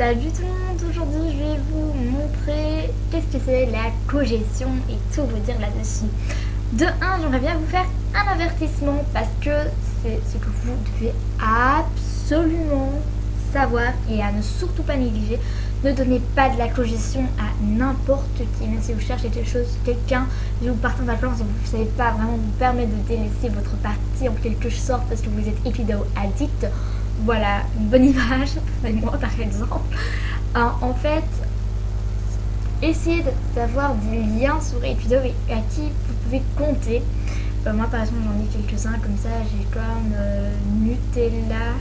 Salut tout le monde, aujourd'hui je vais vous montrer qu'est-ce que c'est la cogestion et tout vous dire là-dessus. De 1, j'aimerais bien vous faire un avertissement parce que c'est ce que vous devez absolument savoir et à ne surtout pas négliger. Ne donnez pas de la cogestion à n'importe qui, même si vous cherchez quelque chose, quelqu'un, si vous partez en vacances et vous ne savez pas vraiment vous permettre de délaisser votre partie en quelque sorte parce que vous êtes épido addict. Voilà, une bonne image, c'est moi par exemple. En fait, essayez d'avoir des liens sur Epido à qui vous pouvez compter. Moi par exemple j'en ai quelques-uns comme ça, j'ai comme Nutella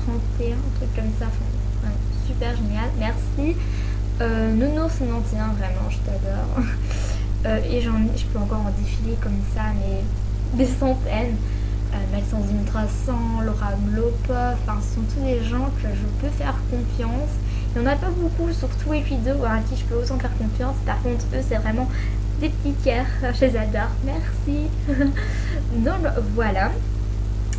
31, un truc comme ça, enfin, super génial, merci. Nounours 91, vraiment, je t'adore. Et je peux encore en défiler comme ça, mais des centaines. Maxence 1300, Laura Mlopa, enfin ce sont tous des gens que je peux faire confiance. Il n'y en a pas beaucoup, surtout Epido, à qui je peux autant faire confiance. Par contre, eux, c'est vraiment des petits cœurs, je les adore, merci. Donc voilà.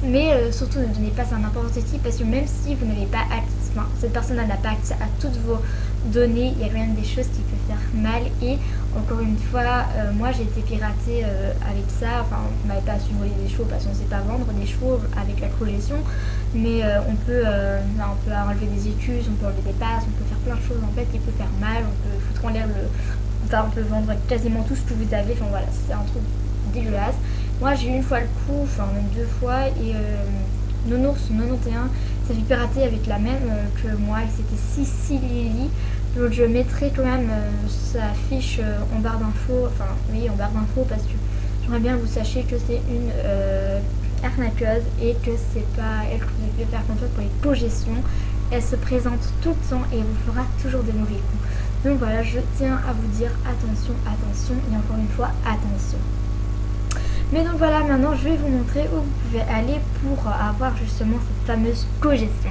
Mais surtout ne donnez pas ça à n'importe qui parce que même si vous n'avez pas accès, enfin, cette personne-là n'a pas accès à toutes vos données, il y a quand même des choses qui peuvent faire mal. Et encore une fois, moi j'ai été piratée avec ça, enfin on m'avait pas su voler des chevaux parce qu'on ne sait pas vendre des chevaux avec la cogestion, mais on peut enlever des écus, on peut enlever des passes, on peut faire plein de choses en fait qui peut faire mal, on peut foutre en l'air on peut vendre quasiment tout ce que vous avez, enfin voilà, c'est un truc dégueulasse. Moi j'ai eu une fois le coup, enfin même deux fois, et Nounours 91 s'est fait pirater avec la même que moi, et c'était Sicily. Donc je mettrai quand même sa fiche en barre d'infos, enfin oui en barre d'infos parce que j'aimerais bien que vous sachiez que c'est une arnaqueuse et que c'est pas elle que vous devez faire confiance pour les cogestions. Elle se présente tout le temps et vous fera toujours des mauvais coups. Donc voilà, je tiens à vous dire attention, attention et encore une fois attention. Mais donc voilà, maintenant je vais vous montrer où vous pouvez aller pour avoir justement cette fameuse cogestion.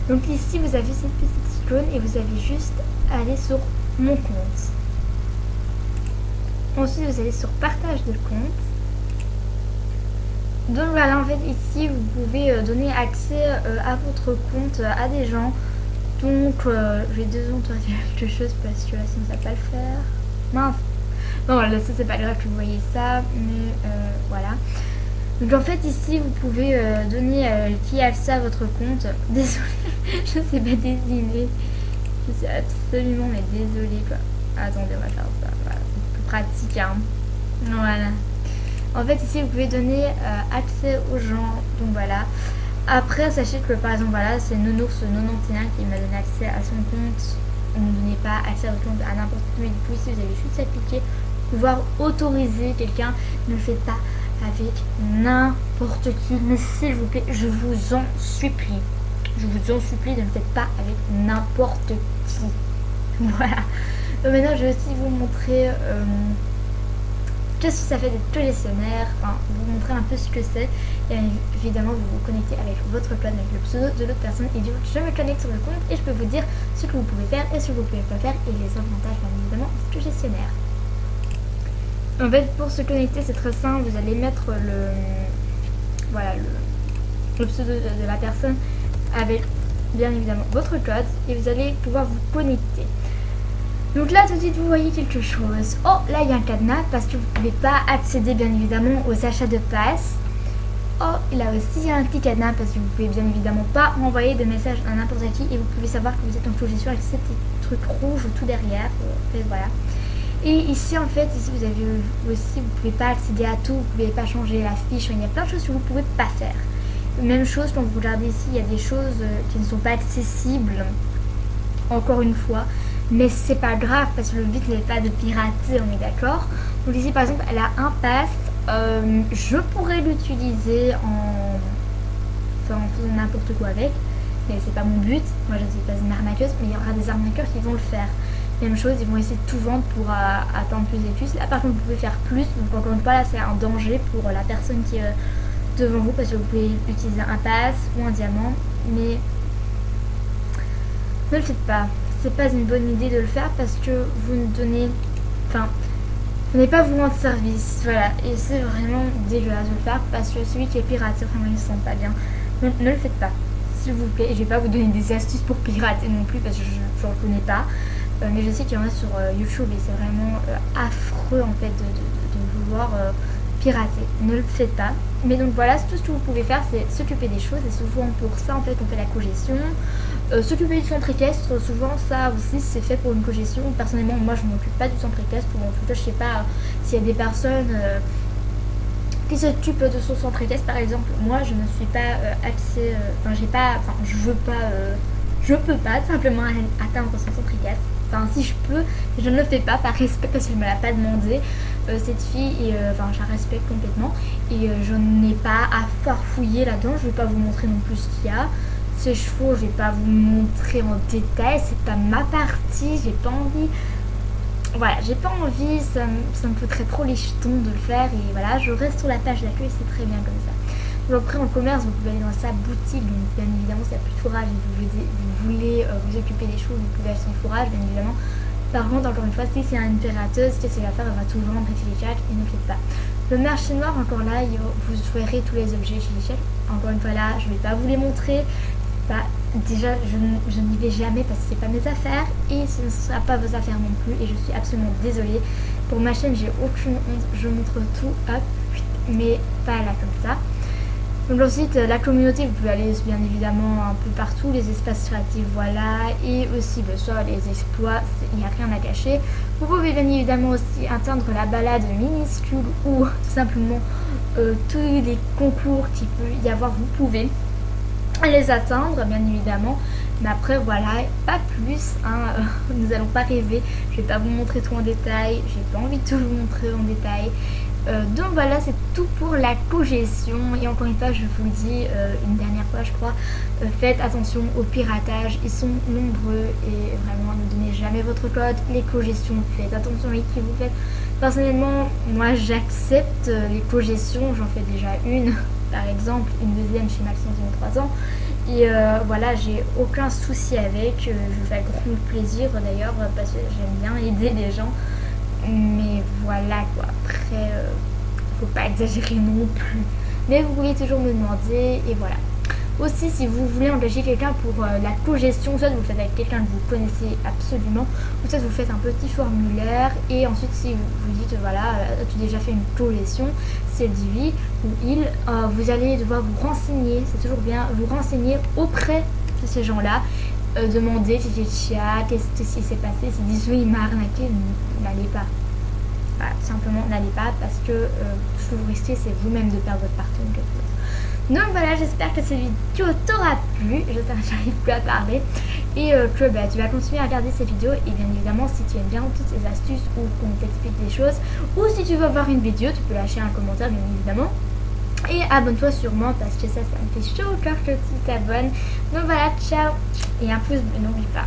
Donc ici vous avez cette petite icône et vous avez juste à aller sur mon compte. Ensuite vous allez sur partage de compte. Donc voilà, en fait ici vous pouvez donner accès à votre compte à des gens. Donc je vais désentourner quelque chose parce que là sinon ça va pas le faire. Mince. Non, voilà, ça c'est pas grave que vous voyez ça, mais voilà. Donc en fait ici vous pouvez donner qui a accès à votre compte. Désolée, je sais pas dessiner. Je suis absolument mais désolée quoi. Attendez, on va faire ça. Voilà, c'est plus pratique hein. Voilà. En fait ici vous pouvez donner accès aux gens. Donc voilà. Après sachez que par exemple voilà c'est Nounours 91 qui m'a donné accès à son compte. Ne donnez pas accès à votre compte à n'importe qui. Mais du coup ici vous avez juste à cliquer. Pouvoir autoriser quelqu'un, ne le faites pas avec n'importe qui, mais s'il vous plaît, je vous en supplie, de ne le faites pas avec n'importe qui. Voilà. Donc maintenant, je vais aussi vous montrer qu'est-ce que ça fait d'être cogestionnaire, enfin, vous montrer un peu ce que c'est, et évidemment, vous vous connectez avec votre code, avec le pseudo de l'autre personne, et du coup, je me connecte sur le compte et je peux vous dire ce que vous pouvez faire et ce que vous pouvez pas faire, et les avantages, bien évidemment, d'être cogestionnaire. En fait, pour se connecter, c'est très simple. Vous allez mettre le pseudo de la personne avec bien évidemment votre code et vous allez pouvoir vous connecter. Donc là, tout de suite, vous voyez quelque chose. Oh, là, il y a un cadenas parce que vous ne pouvez pas accéder bien évidemment aux achats de passes. Oh, là aussi, il y a un petit cadenas parce que vous ne pouvez bien évidemment pas envoyer de messages à n'importe qui et vous pouvez savoir que vous êtes en cogestion avec ces petits trucs rouges tout derrière. Et voilà. Et ici en fait, ici vous avez aussi, vous pouvez pas accéder à tout, vous pouvez pas changer la fiche, il y a plein de choses que vous pouvez pas faire. Même chose quand vous regardez ici, il y a des choses qui ne sont pas accessibles, encore une fois, mais c'est pas grave parce que le but n'est pas de pirater, on est d'accord. Donc ici par exemple, elle a un pass, je pourrais l'utiliser en faisant n'importe quoi avec, mais c'est pas mon but, moi je ne suis pas une arnaqueuse, mais il y aura des arnaqueurs qui vont le faire. Même chose, ils vont essayer de tout vendre pour atteindre plus d'écus. Là par contre vous pouvez faire plus, donc encore une fois là c'est un danger pour la personne qui est devant vous parce que vous pouvez utiliser un pass ou un diamant, mais ne le faites pas. C'est pas une bonne idée de le faire parce que vous ne donnez, enfin vous n'allez pas vous rendre service, voilà, et c'est vraiment dégueulasse de le faire parce que celui qui est piraté vraiment il se sent pas bien. Donc ne le faites pas. s'il vous plaît. Je vais pas vous donner des astuces pour pirater non plus parce que je ne connais pas. Mais je sais qu'il y en a sur YouTube et c'est vraiment affreux en fait de vouloir pirater. Ne le faites pas. Mais donc voilà, tout ce que vous pouvez faire, c'est s'occuper des choses et souvent pour ça en fait on fait la cogestion. S'occuper du centre équestre, souvent ça aussi c'est fait pour une cogestion. Personnellement moi je ne m'occupe pas du centre équestre, en tout cas je sais pas s'il y a des personnes qui s'occupe de son centre équestre par exemple. Moi je ne suis pas axée, je peux pas tout simplement atteindre son centre équestre. Enfin si je peux, je ne le fais pas par respect parce qu'elle ne me l'a pas demandé cette fille et je la respecte complètement et je n'ai pas à farfouiller là-dedans. Je vais pas vous montrer non plus ce qu'il y a. Ces chevaux, je vais pas vous montrer en détail, c'est pas ma partie, j'ai pas envie. Voilà, j'ai pas envie, ça me foutrait trop les jetons de le faire et voilà, je reste sur la page d'accueil, c'est très bien comme ça. Donc après en commerce, vous pouvez aller dans sa boutique, donc bien évidemment s'il n'y a plus de fourrage et vous voulez vous occuper des chevaux, vous pouvez acheter son fourrage, bien évidemment. Par contre, encore une fois, si c'est une impérateuse, qu'est-ce qu'elle va faire? Elle va tout vendre chez Lidl et ne le faites pas. Le marché noir, encore là, vous verrez tous les objets chez Lidl. Encore une fois là, je vais pas vous les montrer. Déjà je n'y vais jamais parce que c'est pas mes affaires et ce ne sera pas vos affaires non plus et je suis absolument désolée. Pour ma chaîne j'ai aucune honte, je montre tout, hop, mais pas là comme ça. Donc ensuite la communauté, vous pouvez aller bien évidemment un peu partout, les espaces créatifs voilà, et aussi soit les exploits, il n'y a rien à cacher. Vous pouvez bien évidemment aussi atteindre la balade minuscule ou tout simplement tous les concours qu'il peut y avoir, vous pouvez les atteindre bien évidemment, mais après voilà, pas plus hein, nous allons pas rêver, je vais pas vous montrer tout en détail, j'ai pas envie de tout vous montrer en détail. Donc voilà, c'est tout pour la cogestion et encore une fois je vous le dis une dernière fois je crois, faites attention au piratage, ils sont nombreux et vraiment ne donnez jamais votre code. Les cogestions, faites attention avec qui vous faites. Personnellement moi j'accepte les cogestions, j'en fais déjà une par exemple, une deuxième chez Maxence de 3 ans et voilà, j'ai aucun souci avec, je le fais avec grand plaisir d'ailleurs parce que j'aime bien aider les gens, mais voilà quoi, après faut pas exagérer non plus, mais vous pouvez toujours me demander et voilà. Aussi si vous voulez engager quelqu'un pour la cogestion, soit vous le faites avec quelqu'un que vous connaissez absolument, ou soit vous faites un petit formulaire et ensuite si vous dites voilà, as-tu déjà fait une cogestion, si elle dit oui ou il, vous allez devoir vous renseigner, c'est toujours bien, vous renseigner auprès de ces gens-là, demander qu'est-ce qui s'est passé, s'ils disent oui il m'a arnaqué, n'allez pas. Voilà, tout simplement n'allez pas parce que tout ce que vous risquez c'est vous-même de perdre votre partenaire quelque chose. Donc voilà, j'espère que cette vidéo t'aura plu, j'espère que j'arrive plus à parler et que tu vas continuer à regarder ces vidéos et bien évidemment si tu aimes bien toutes ces astuces ou qu'on t'explique des choses ou si tu veux voir une vidéo tu peux lâcher un commentaire bien évidemment et abonne-toi sur moi parce que ça me fait chaud au cœur que tu t'abonnes. Donc voilà, ciao et un pouce bleu n'oublie pas.